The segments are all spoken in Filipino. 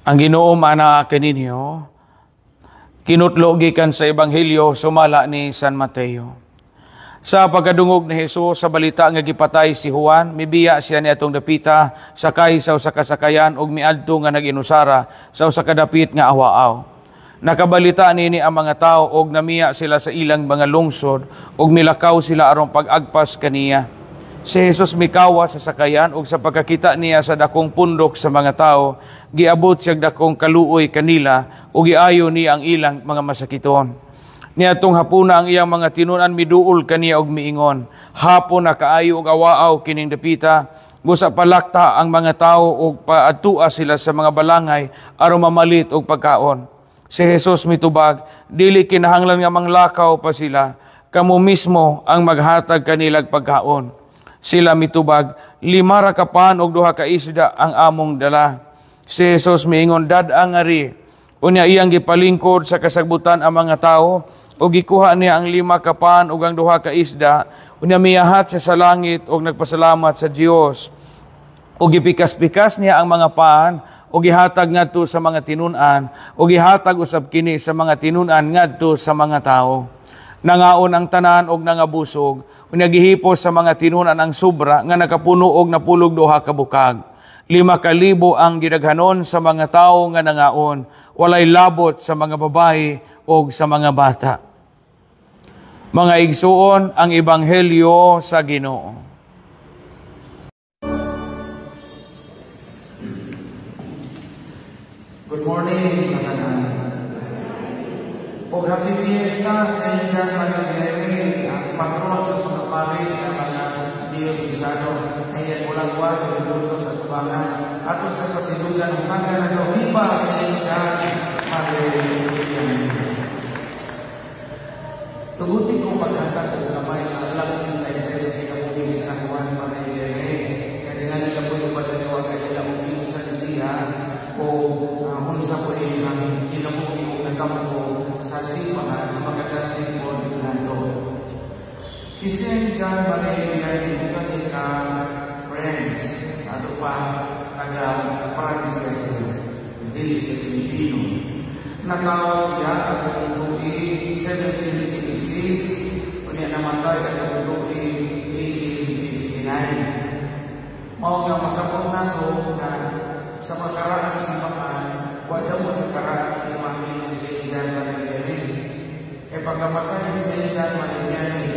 Ang Ginoo mana kaninyo, kinutlo gikan sa Ebanghelyo sumala ni San Mateo. Sa pagkadungog ni Jesus sa balita nga gipatay si Juan, mibiya siya ni atong dapita sakay sa usa ka sakayan ug miadto nga naginusara sa usa ka dapit nga awaaw. Nakabalita nini ang mga tao ug namiya sila sa ilang mga lungsod ug milakaw sila aron pag-agpas kaniya. Si Jesus mikawa sa sakayan ug sa pagkakita niya sa dakong pundok sa mga tao, giabot siya dakong kaluoy kanila ug giayo niya ang ilang mga masakiton. Niadtong hapuna ang iyang mga tinunan miduol kaniya og miingon, hapon na kaayo og awaaw kining dapita, busa palakta ang mga tao ug paadtua sila sa mga balangay aron mamalit og pagkaon. Si Jesus mitubag, dili kinahanglan nga manglakaw pa sila, kamo mismo ang maghatag kanilag pagkaon. Sila mitubag, 5 ra ka pan og 2 ka isda ang among dala. Si Jesus miingon, dad-ang ari. Unya iyang gipalingkod sa kasagbutan ang mga tao ug gikuha niya ang 5 ka pan ug ang 2 ka isda. Unya miyahat siya sa langit ug nagpasalamat sa Dios. Ug gipikas-pikas niya ang mga pan ug gihatag ngadto sa mga tinun-an ug gihatag usab kini sa mga tinun-an ngadto sa mga tao. Nangaon ang tanan og nangabusog, unya gihipos sa mga tinunan ang sobra nga nakapuno og napulog 2 ka bukag. 5,000 ang gidaghanon sa mga tawo nga nangaon, walay labot sa mga babayi og sa mga bata. Mga igsuon, ang Ebanghelyo sa Ginoo. Good morning sa tanan. O happy fiesta sa San Maria, ang patron sa mga pari ng mga Diosesano. Ayan ulang buwan, niluluto sa tubangan. Ato sa pasilugan ng hanggang na hiba sa San Maria. Tugutin kong paghatag ng kamay na alam sa isa sa kinabuhi ni San Juan Maria. Kaya nga nila po yung padaliwa kaya nila mong kinusan siya o unsa po ang kinabuhi kong nagkampo sa simbahan na magkadasin po nato. Si Saint John Maria ay isa ka friends ato pa taga Francis dili sa Pilipino. Nakawa siya at tuloy 1786 kunya namatay at tuloy 1859. Mao nga masabot nato na sa pagkaraan ng simbahan wadya mo nagkaraan ng imahin ni Saint John Maria. Pagkamatay ni Saint John Maria ng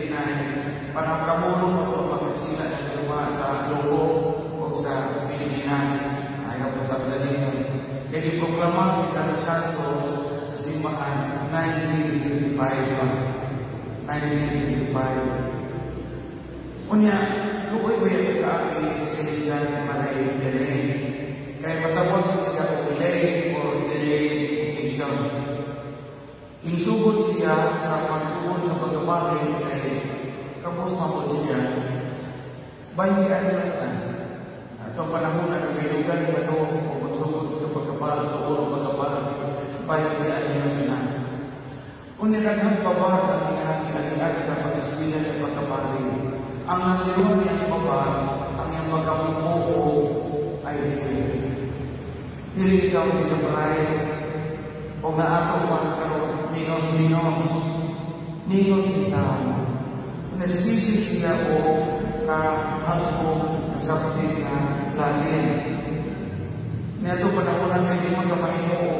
1859, panangkamulong mo ito magsila ng luma sa Lobo o sa Pilipinas. Ayaw po sa Pilipinas. Kaya iproklama si Carlos Santos sa simbahan 1955. 1955. Unya, lukoy ba yung pagkaakil si Saint John Maria delay? Kaya matawag mo siya o delay or delay education. Insugod siya sa pagtuon sa pagkabali ay kapos mapod siya. 20 anyos na. Itong panahon na nagbilugay na ito o magsugod sa pagkabali, tuon o pagkabali, 20 anyos na. Uniraghang babad ang inahang sa pag-eskwila ng pagkabali. Ang nandiyon niyang babad, ang iyang pagkamumo ay dili ikaw siya paray o naato man karon minos itaw. Nasili siya o kahagpong sa pagsin na lalim. Niyato panakunan kayo di magkamaino o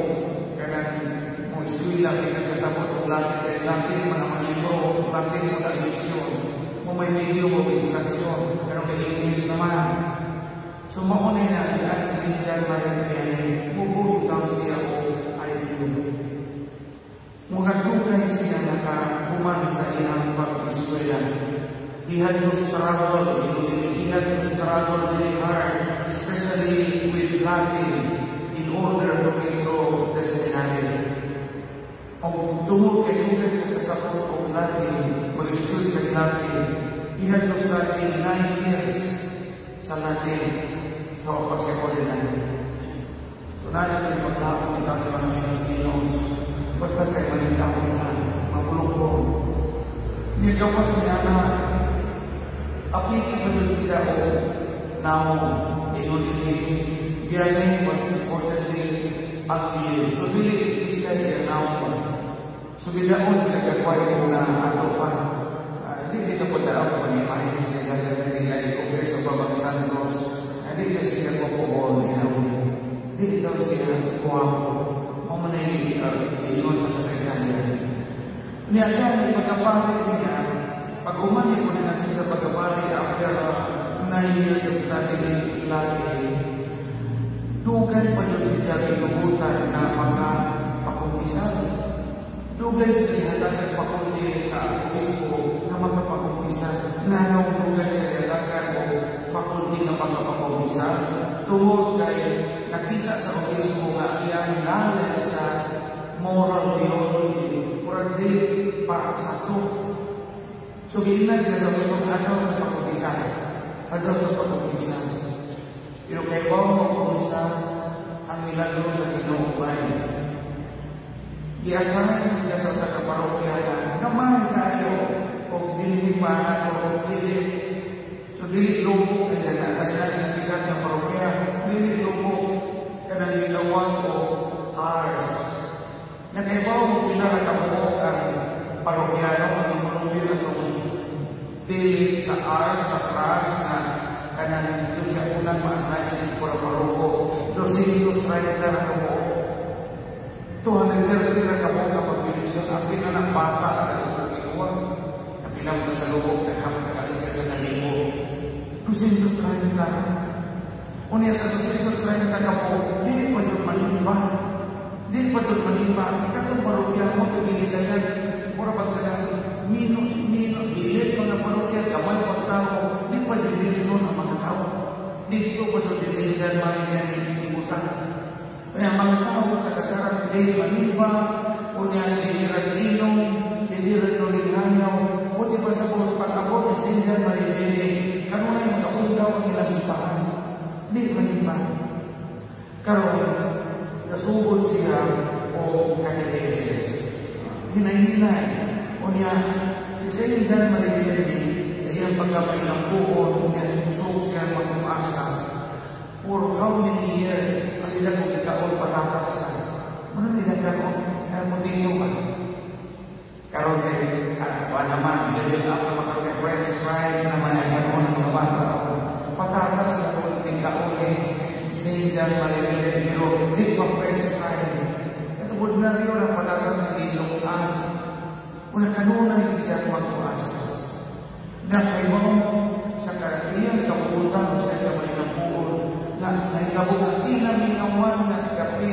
kanang mo eskwila kayo kasabot o lalim man ang libro, lalim mo na leksyon. Kung may video mo instruction, pero kayo English naman. So maunay na ilan si John Maria bubutaw siya o IPU. Mugadugay siya nakakuman sa ilang pag-eskwela. He had to struggle, he had to struggle very hard, especially with Latin, in order to get through the seminary. Kung tumul kay dugay sa kasapot o Latin, mag-isod sa Latin, he had to study 9 years sa Latin. So, pagsekoli na yun. So, natin yung paglapong ikaw ni mga minos-minos. Basta kayo malintawin na, mabulong-bulong. Nagawas niya na appliking mo dun sila o now, inunili Biyane was importantly ugly. So dili is kaya naon. So bidaon sila kagway na ato pa. Hindi dito po taraw pa ni Mahinis na gagawin nila ni compare sa Babang Santos. Hindi na sila po Hindi daw siya kuwapo. Mamanay iyon sa kasaysayan. Niya yan, pagkapalit niya, pag umalik ko na siya sa pagkapalit after 9 years of studying Latin, dugay pa yun siya kinubutan na makapakumpisan. Dugay siya hatagan pakunti sa obispo na makapakumpisan. Nanong dugay siya hatagan o fakulty na makapakumpisan. Tungod kay nakita sa obispo nga iyang knowledge sa moral theology or di para sa to. So ginag siya sa obispo adyaw sa pakumpisan. Adyaw sa pakumpisan. Pero kay Bawo pakumpisan ang milagro sa Ginoo bay. Giasahan siya sa kaparokya na naman kayo o dinhi pa nato dili. So dili lumo kaya nasa ilang sikat ng parokya, dili lumo kanang gilawang o hours. Nakaibaw mo pila na mo ang parokyano ang manumbir atong dili sa hours sa France na kanang ito siya unang maasahin sa paroko 230 na kamo 230 na kamo kapag bilisyon akin na ng bata at nagkinuwag napilang na sa lubog naghapon na kalimit na limo 230 na unya sa 230 na kamo di pa yung manimba di pa yung manimba katong parokya mo ito ginikayan mura pagkadang mino hilit mga parokya kamay pagtao di pa yung lisno ng mga tao dito pa ito si Saint Maria ni Ibutan. Kaya mga tao kasagaran di manimba, o niya si Hirandino, si Hirandino, o di ba sa buong pag-abot ni Saint Maria ni kanunay mag-aundaw ang ilang sipahan. Di manimba. Karoon, nasugod siya o katetesis. Hinay-hinay, o niya si Saint Maria sa iyang pagkabay ng buon, niya susog siya mag-umasa. For how many years, ang ilang kong ikaon patatas na. Muna nilang karoon, kaya mo dito ba? Karoon kay, naman, bilin ako makaroon kay French fries naman ay karoon ng mga bata. Patatas na ito, ikaon kay Saint Maria, pero di pa French fries. Katubod na rin ang patatas ng ilong-an. Muna kanunan siya mag-uasa. Na kayo sa kariyang kaputan sa kamay ng buon na naikabugati na minawan na kape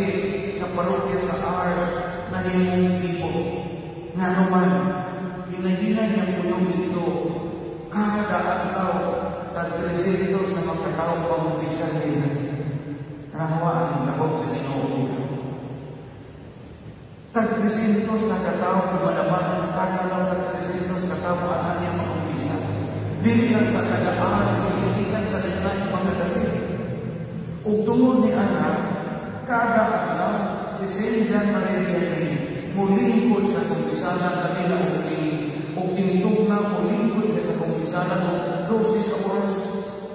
na parokya sa Ars na himong tipo. Nga naman, hinahinay niya po yung dito kada adlaw at 300 na magkatao pamumpisan nila. Karahawaan ang lahok sa Ginoo nila. Tag 300 na katao kumalaman kada lang tag 300 katao ang niya pamumpisan. Dili lang sa kada-aras pagkitikan sa dinay mga damit. Ug tungod ni anak, kada adlaw si Saint Maria ni mulingkod sa kumpisanan kanila ug tindog-na mulingkod sa kumpisanan ug 12 ka oras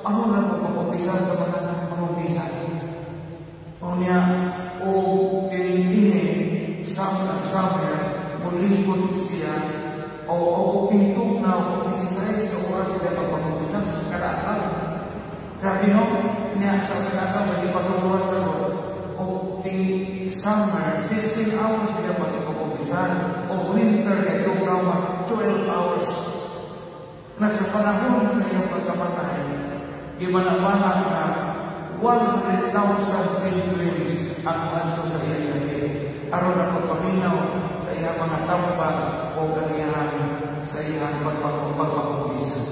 ano na pagpapisa sa mga kumpisan. Unya ug tinini summer mulingkod siya o tindog na 16 ka oras sila pagpapisa sa kada adlaw. Grabe no? Niya sa sakata, hindi pa tumuwas na ito. O ting summer, 16 hours niya pagpapumpisan. O winter, ito naman, 12 hours. Nasa panahon sa iyong pagkamatay, imanapala na 100,000 pilgrims ang anto sa iyong gabi. Aron na pagpaminaw sa iyong mga tambag o ganihan sa iyong pagpapumpisan.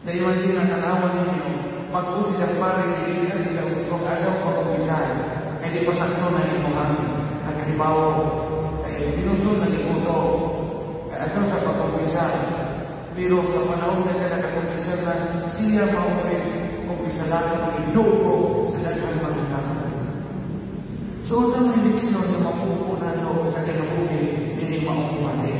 Dahil man siya natanawan ninyo, pag-usi siya paring dili na siya gustong ayaw pag-umpisan. Ay di pa sakto na yung mga nagkahibaw. Ay pinusun na ibuto. Ay ayaw sa pag-umpisan. Pero sa panahon na siya nakapag-umpisan na siya maumpisa lang ang inugo sa daghang mga tao. So sa mga diksyon na mapupunan o sa kinabuhi, hindi maumpati.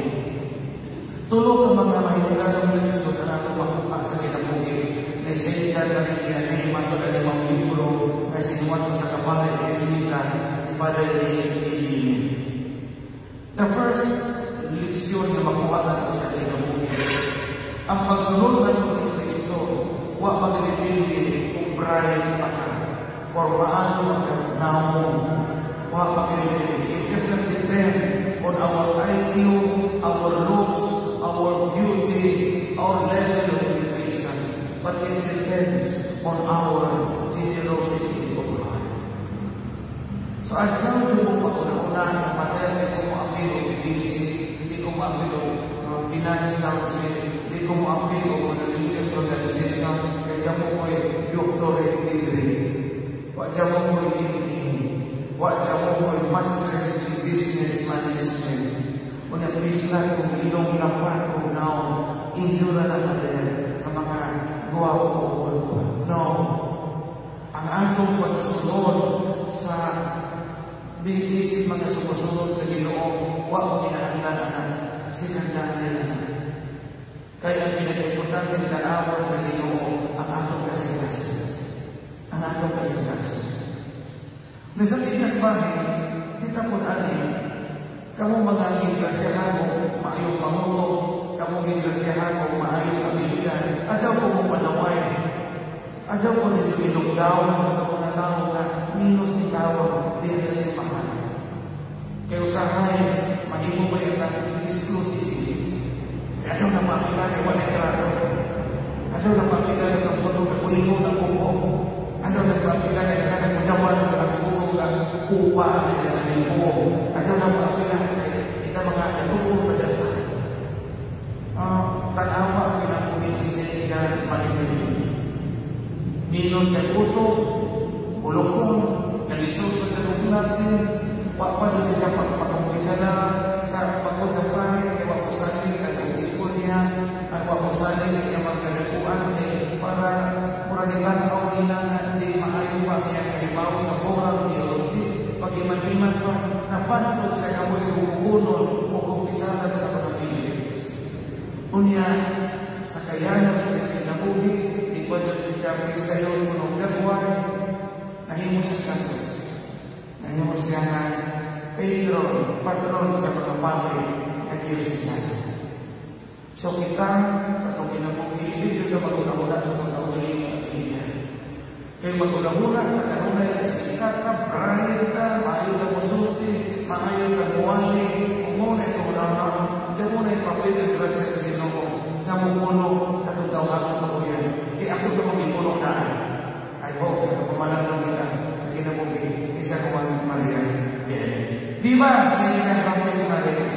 Tulog ang mga mahinulan ng diksyon na nato makuha sa kinabuhi. Saint Maria ni matulad ng mga libro na kasinuwat sa kapangit ng Esmita, si Father Lenin. The first leksyon na makuha natin sa kinabuhi, ang pagsunod natin ni Kristo, huwag maglilili kung pride pata, or paano magkanaon, huwag maglilili. It does not depend on our IQ, our looks, our beauty, our level of education, but it depends on our generosity of heart. So, at saan mo pag-una ng pater, hindi ko maapil o BBC, hindi ko maapil o finance council, hindi ko maapil o religious organization, kaya mo ko'y doctorate degree, kaya mo ko'y ME, kaya mo ko'y master's in business management. Kung napislan kung ilong lapat kung now, indura na pater, ang mga guwapo. No. Ang atong pagsunod sa binisip mga sumusunod sa Ginoo, huwag mo kinahanglan na sikandahan na. Kaya ang pinag-importante tanawan sa Ginoo ang atong kasikasin. Ang atong kasikasin. Nasa tigas bahay, kita po natin, kamu mga ingrasyahan mo, maayong pangulo, kamu ingrasyahan mo, maayong abilidad, asaw po mo manaway, asaw po nito inugdaw, mga tao na minus ni tawag, din sa simbahan. Kaya usahay, mahimo ba yung exclusivity? Kaya asaw na mapila, kaya wala grado. Asaw na mapila sa kapuno, kapulingo ng buko. Asaw na mapila, kaya nagkajawan ng buko, upa, ng buko. Asaw na mapila, kita mga natupong pa siya. Tanawa ang pinapuhin sa siya manipili. Minus sa puto, ulokong, kalisod pa sa loob natin, wakwa sa siya pagpakamukisa na sa pag-usapan, kaya wakusanin ang ispon niya, at wakusanin niya magkadakuan para muranitan ako nila na hindi maayon pa niya kahibaw sa moral theology, pag-iman-iman pa, napantod sa kamoy umugunon o kumpisahan sa mga Pilipinas. Unya, sa kayanan sa kinabuhi, ikwadot sa Jabris kayo ng Gagway, nahimo siya santos. Nahimo siya na patron sa mga pamay ng Diyosisan. So kita, sa itong kinabuhi, dito na mag-una-una sa mga uling at ilihan. Kaya mag-una-una, nag-una sikat ka, bright ka, maayon ka musulti, maayon ka muwali, umuna itong una-una, diyan muna ipapay ng grasya sa Ginoo na mumulong sa tutawang ako yan. Kaya ako ito magipulong daan. I hope na pamalang kita sa kinabuhi ni San Juan Maria. Di ba? Sa inyong kapatid sa natin,